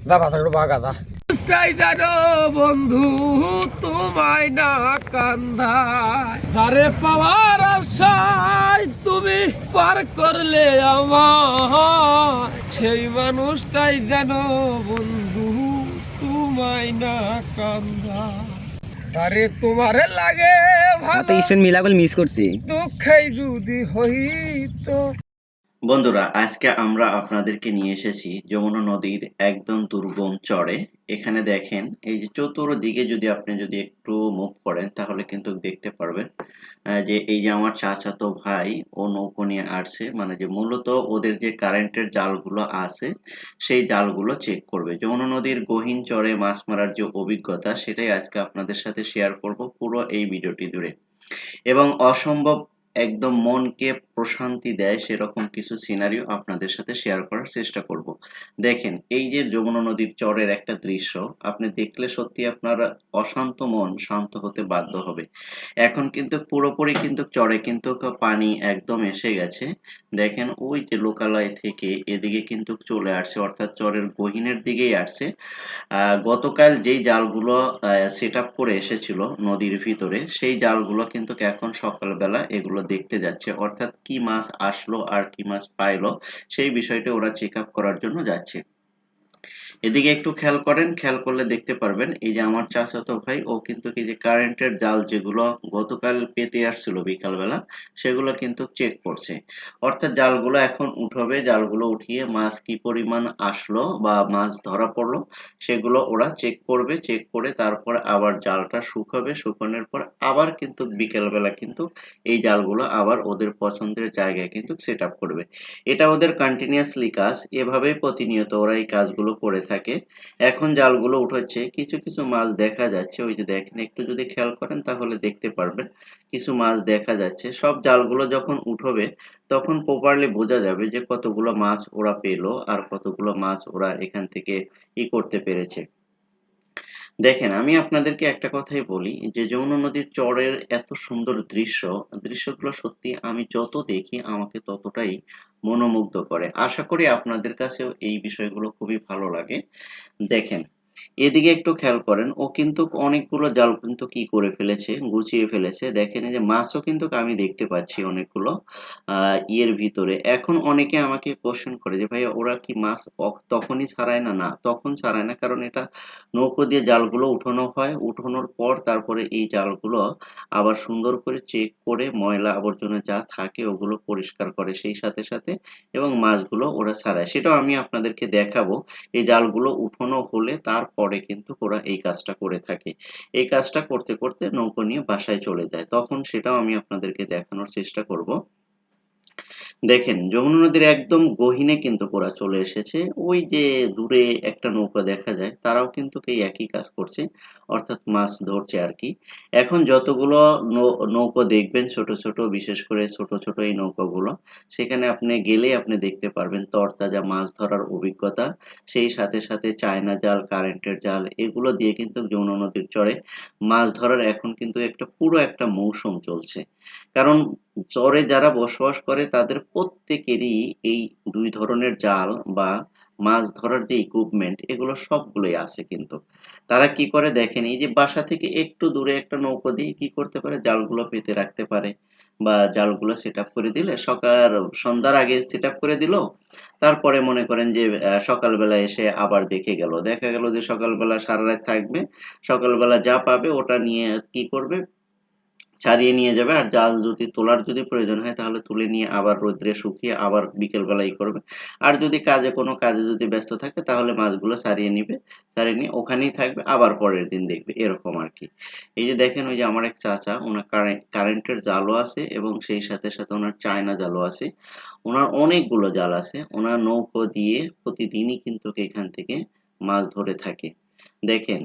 দা ভাতার বাগা দা চাই জানো বন্ধু তোমায় না কান্দায় ধারে পাওয়ার আশায় তুমি পার করলে আমার সেই মানুষটাই জানো বন্ধু তোমায় না কান্দায় ধারে তোমারে লাগে ভালো স্ট্যান্ড মিলাবল মিস করছি দুঃখে যদি হইতো। বন্ধুরা, আজকে আমরা আপনাদেরকে নিয়ে এসেছি যমুনা নদীর একদম দুর্গম চরে। এখানে দেখেন, এই যে চতুর্দিকে যদি আপনি একটু মুভ করেন তাহলে কিন্তু দেখতে পারবেন যে এই যে আমার চাচাতো ভাই ও নৌকো নিয়ে আসছে, মানে যে মূলত ওদের যে কারেন্টের জালগুলো আছে সেই জালগুলো চেক করবে। যমুনা নদীর গহীন চরে মাছ মারার যে অভিজ্ঞতা সেটাই আজকে আপনাদের সাথে শেয়ার করব পুরো এই ভিডিওটি জুড়ে। এবং অসম্ভব একদম মনকে প্রশান্তি দেয় সেরকম কিছু সিনারিও আপনাদের সাথে শেয়ার করার চেষ্টা করব। দেখেন, এই যে যমুনা নদীর চরের একটা দৃশ্য আপনি দেখলে সত্যি আপনার অশান্ত মন শান্ত হতে বাধ্য হবে। এখন কিন্তু পুরোপুরি কিন্তু চরে কিন্তু পানি একদম এসে গেছে। দেখেন, ওই যে লোকালয় থেকে এদিকে কিন্তু চলে আসছে, অর্থাৎ চরের গহীনের দিকেই আসছে। গতকাল যেই জালগুলো সেট আপ করে এসেছিল নদীর ভিতরে, সেই জালগুলো কিন্তু এখন সকালবেলা এগুলো দেখতে যাচ্ছে, অর্থাৎ কি মাছ আসলো আর কি মাছ পাইলো সেই বিষয়টা ওরা চেক আপ করার জন্য যাচ্ছে। এদিকে একটু খেয়াল করেন, খেয়াল করলে দেখতে পারবেন এই যে আমার চাচাতো ভাই ও কিন্তু এই যে কারেন্টের জাল যেগুলো গতকাল পেতে আসছিল বিকালবেলা সেগুলো কিন্তু চেক করছে। অর্থাৎ জালগুলো এখন উঠাবে, জালগুলো উঠিয়ে মাছ কি পরিমাণ আসলো বা মাছ ধরা পড়লো সেগুলো ওরা চেক করবে, চেক করে তারপর আবার জালটা শুকাবে, শুকানোর পর আবার কিন্তু বিকেলবেলা কিন্তু এই জালগুলো আবার ওদের পছন্দের জায়গায় কিন্তু সেট আপ করবে। এটা ওদের কন্টিনিউয়াসলি কাজ, এভাবেই প্রতিনিয়ত ওরা এই কাজগুলো করে থাকে। এখন জালগুলো উঠেছে, কিছু কিছু মাছ দেখা যাচ্ছে, ওই যে দেখেন একটু যদি খেয়াল করেন তাহলে দেখতে পারবেন কিছু মাছ দেখা যাচ্ছে। সব জালগুলো যখন উঠবে তখন প্রপারলি বোঝা যাবে যে কতগুলো মাছ ওরা পেলো আর কতগুলো মাছ ওরা এখান থেকে করতে পেরেছে। দেখেন, আমি আপনাদেরকে একটা কথাই বলি যে যমুনা নদীর চরের এত সুন্দর দৃশ্যগুলো সত্যি আমি যত দেখি আমাকে ততটাই মনোমুগ্ধ করে। আশা করি আপনাদের কাছেও এই বিষয়গুলো খুবই ভালো লাগে। দেখেন, এদিকে একটু খেয়াল করেন, ও কিন্তু অনেকগুলো জাল কিন্তু কি করে ফেলেছে, গুছিয়ে ফেলেছে। দেখেন, এই যে মাছও কিন্তু আমি দেখতে পাচ্ছি অনেকগুলো ইয়ের ভিতরে। এখন অনেকে আমাকে কোশ্চেন করে যে ভাইয়া ওরা কি মাছ তখনই ছাড়ায় না? না, তখন ছাড়ায় না, কারণ এটা নৌকো দিয়ে জালগুলো উঠানো হয়, উঠানোর পর তারপরে এই জালগুলো আবার সুন্দর করে চেক করে ময়লা আবর্জনা যা থাকে ওগুলো পরিষ্কার করে সেই সাথে সাথে, এবং মাছগুলো ওরা ছাড়ায়। সেটাও আমি আপনাদেরকে দেখাবো। এই জালগুলো উঠানো হলে তারপরে কিন্তু ওরা এই কাজটা করে থাকে। এই কাজটা করতে করতে নৌকো নিয়ে বাসায় চলে যায়, তখন সেটাও আমি আপনাদেরকে দেখানোর চেষ্টা করব। দেখেন, যমুনা নদীর একদম গহীনে কিন্তু ওরা চলে এসেছে। ওই যে দূরে একটা নৌকা দেখা যায়, তারাও কিন্তু এই একই কাজ করছে, অর্থাৎ মাছ ধরছে আর কি। এখন যতগুলো নৌকো দেখবেন ছোট ছোট, বিশেষ করে ছোট ছোট এই নৌকাগুলো, সেখানে আপনি গেলে আপনি দেখতে পারবেন তরতাজা মাছ ধরার অভিজ্ঞতা। সেই সাথে সাথে চায়না জাল, কারেন্টের জাল এগুলো দিয়ে কিন্তু যমুনা নদীর চরে মাছ ধরার এখন কিন্তু পুরো একটা মৌসুম চলছে। কারণ চরে যারা বসবাস করে তাদের প্রত্যেকেরই এই দুই ধরনের জাল বা মাছ ধরার যে ইকুইপমেন্ট এগুলো সবগুলোই আছে কিন্তু। তারা কি করে দেখেন, এই যে বাসা থেকে একটু দূরে একটা নৌকো দিয়ে কি করতে পারে, জালগুলো পেতে রাখতে পারে বা জালগুলো সেট আপ করে দিলে সন্ধ্যার আগে সেট আপ করে দিল। তারপরে মনে করেন যে সকালবেলা এসে আবার দেখা গেল যে সকালবেলা সারা রাত থাকবে, সকালবেলা যা পাবে ওটা নিয়ে কি করবে, ছাড়িয়ে নিয়ে যাবে। আর জাল যদি তোলার প্রয়োজন হয় তাহলে তুলে নিয়ে আবার রোদ্রে শুকিয়ে আবার বিকেল বেলা করবে। আর যদি কোনো কাজে যদি ব্যস্ত থাকে তাহলে মাছগুলো ছাড়িয়ে নিবে, ছাড়িয়ে নিয়ে ওখানেই থাকবে, আবার পরের দিন দেখবে, এরকম আর কি। এই যে দেখেন, ওই যে আমার এক চাচা, ওনার কারেন্টের জালও আছে এবং সেই সাথে সাথে ওনার চায়না জালও আছে, ওনার অনেকগুলো জাল আছে। ওনার নৌকো দিয়ে প্রতিদিনই কিন্তু এখান থেকে মাছ ধরে থাকে। দেখেন,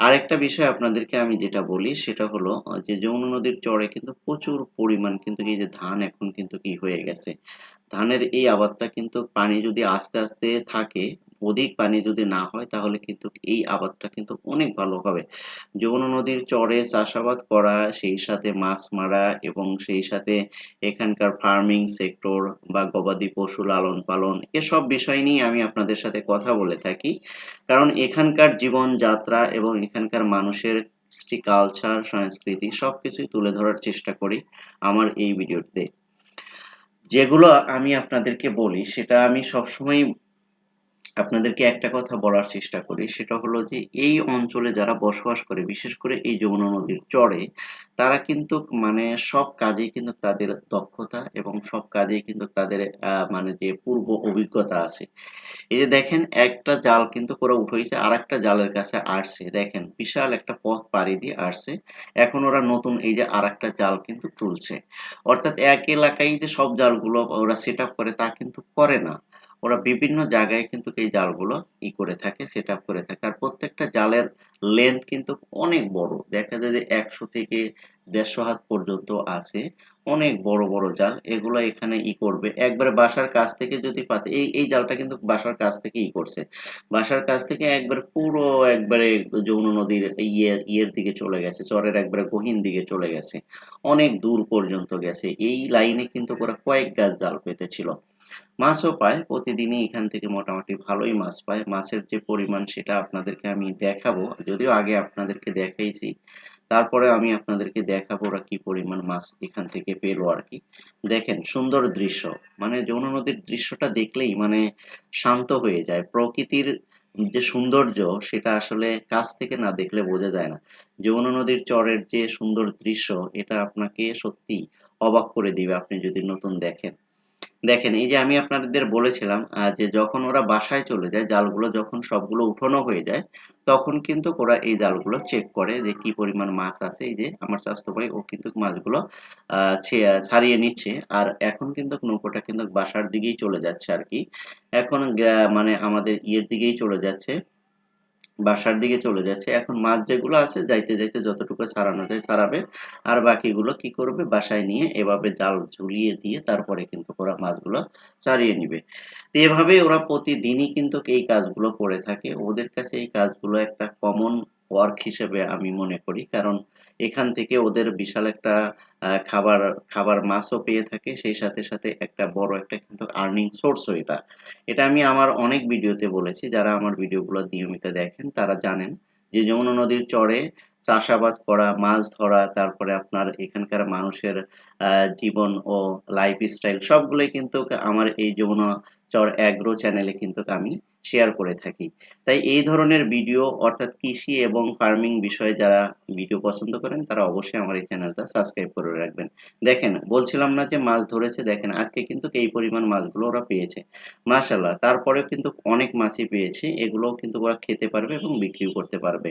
আরেকটা বিষয় আপনাদেরকে আমি যেটা বলি সেটা হলো যে যমুনা নদীর চরে কিন্তু প্রচুর পরিমাণ কিন্তু এই যে ধান এখন কিন্তু কি হয়ে গেছে, ধানের এই আবাদটা কিন্তু পানি যদি আস্তে আস্তে থাকে অধিক পানি যদি না হয় তাহলে কিন্তু এই আবাদটা কিন্তু অনেক ভালো হবে। যমুনা নদীর চরে চাষাবাদ করা, সেই সাথে মাছ মারা এবং সেই সাথে এখানকার ফার্মিং সেক্টর বা গবাদি পশু লালন পালন এসব বিষয় নিয়ে আমি আপনাদের সাথে কথা বলে থাকি। কারণ এখানকার জীবনযাত্রা এবং এখানকার মানুষের কৃষ্টি কালচার সংস্কৃতি সবকিছুই তুলে ধরার চেষ্টা করি আমার এই ভিডিওতে। যেগুলো আমি আপনাদেরকে বলি সেটা আমি সবসময় আপনাদেরকে একটা কথা বলার চেষ্টা করি, সেটা হলো যে এই অঞ্চলে যারা বসবাস করে বিশেষ করে এই যমুনা নদীর চরে তারা কিন্তু মানে সব কাজেই কিন্তু তাদের দক্ষতা এবং সব কাজেই কিন্তু তাদের মানে যে পূর্ব অভিজ্ঞতা আছে। এই যে দেখেন একটা জাল কিন্তু ওরা উঠাইছে আরেকটা জালের কাছে আসছে, দেখেন বিশাল একটা পথ পাড়ি দিয়ে আসছে। এখন ওরা নতুন এই যে আরেকটা জাল কিন্তু তুলছে। অর্থাৎ এক এলাকায় যে সব জালগুলো ওরা সেট আপ করে তা কিন্তু করে না, ওরা বিভিন্ন জায়গায় কিন্তু এই জালগুলো করে থাকে, সেট আপ করে থাকে। আর প্রত্যেকটা জালের লেন্থ কিন্তু অনেক বড়, দেখা যায় যে 100 থেকে 150 হাত পর্যন্ত আছে। অনেক বড় বড় জাল এগুলো এখানে করবে একবারে বাসার কাছ থেকে যদি পাতে এই জালটা কিন্তু বাসার কাছ থেকে করছে, বাসার কাছ থেকে একবার পুরো একবারে যমুনা নদীর ইয়ের দিকে চলে গেছে, চরের একবারে গহীন দিকে চলে গেছে, অনেক দূর পর্যন্ত গেছে। এই লাইনে কিন্তু ওরা কয়েক গাছ জাল পেতেছিল। মাছও পায় প্রতিদিনই এখান থেকে, মোটামুটি ভালোই মাছ পায়। মাছের যে পরিমাণ সেটা আপনাদেরকে আমি দেখাবো, যদিও আগে আপনাদেরকে দেখাইছি, তারপরে আমি আপনাদেরকে দেখাবো ওরা কি পরিমাণ মাছ এখান থেকে পেলো আর কি। দেখেন সুন্দর দৃশ্য, মানে যমুনা নদীর দৃশ্যটা দেখলেই মানে শান্ত হয়ে যায়। প্রকৃতির যে সৌন্দর্য সেটা আসলে কাছ থেকে না দেখলে বোঝা যায় না। যমুনা নদীর চরের যে সুন্দর দৃশ্য এটা আপনাকে সত্যি অবাক করে দিবে আপনি যদি নতুন দেখেন। দেখেন এই যে আমি আপনাদের বলেছিলাম যে যখন ওরা বাসায় চলে যায়, জালগুলো যখন সবগুলো উঠানো হয়ে যায়, তখন কিন্তু ওরা এই জালগুলো চেক করে যে কি পরিমাণ মাছ আছে। এই যে আমার চাচাতো ভাই ও কিন্তু মাছগুলো ছাড়িয়ে নিচ্ছে। আর এখন কিন্তু নৌকোটা কিন্তু বাসার দিকেই চলে যাচ্ছে আর কি। এখন মানে আমাদের ইয়ের দিকেই চলে যাচ্ছে, বাসার দিকে চলে যাচ্ছে। এখন মাছ যেগুলো আছে যাইতে যাইতে যতটুকু ছাড়ানো যায় ছাড়াবে, আর বাকিগুলো কি করবে বাসায় নিয়ে এভাবে জাল ঝুলিয়ে দিয়ে তারপরে কিন্তু ওরা মাছগুলো ছাড়িয়ে নিবে। তো এভাবে ওরা প্রতিদিনই কিন্তু এই কাজগুলো করে থাকে। ওদের কাছে এই কাজগুলো একটা কমন ওয়ার্ক হিসেবে আমি মনে করি, কারণ এখান থেকে ওদের বিশাল একটা খাবার খাবার মাছও পেয়ে থাকে, সেই সাথে সাথে একটা বড় একটা কিন্তু আর্নিং সোর্সও এটা। এটা আমি আমার অনেক ভিডিওতে বলেছি, যারা আমার ভিডিওগুলো নিয়মিত দেখেন তারা জানেন যে যমুনা নদীর চরে চাষাবাদ করা, মাছ ধরা, তারপরে আপনার এখানকার মানুষের জীবন ও লাইফস্টাইল সবগুলোই কিন্তু আমার এই যমুনা চর অ্যাগ্রো চ্যানেলে কিন্তু আমি শেয়ার করে থাকি। তাই এই ধরনের ভিডিও অর্থাৎ কৃষি এবং ফার্মিং বিষয়ে যারা ভিডিও পছন্দ করেন তারা অবশ্যই আমার এই চ্যানেলটা সাবস্ক্রাইব করে রাখবেন। দেখেন বলছিলাম না যে মাছ ধরেছে, দেখেন আজকে কিন্তু এই পরিমাণ মাছগুলো ওরা পেয়েছে মাশাআল্লাহ। তারপরেও কিন্তু অনেক মাছই পেয়েছে, এগুলোও কিন্তু ওরা খেতে পারবে এবং বিক্রিও করতে পারবে।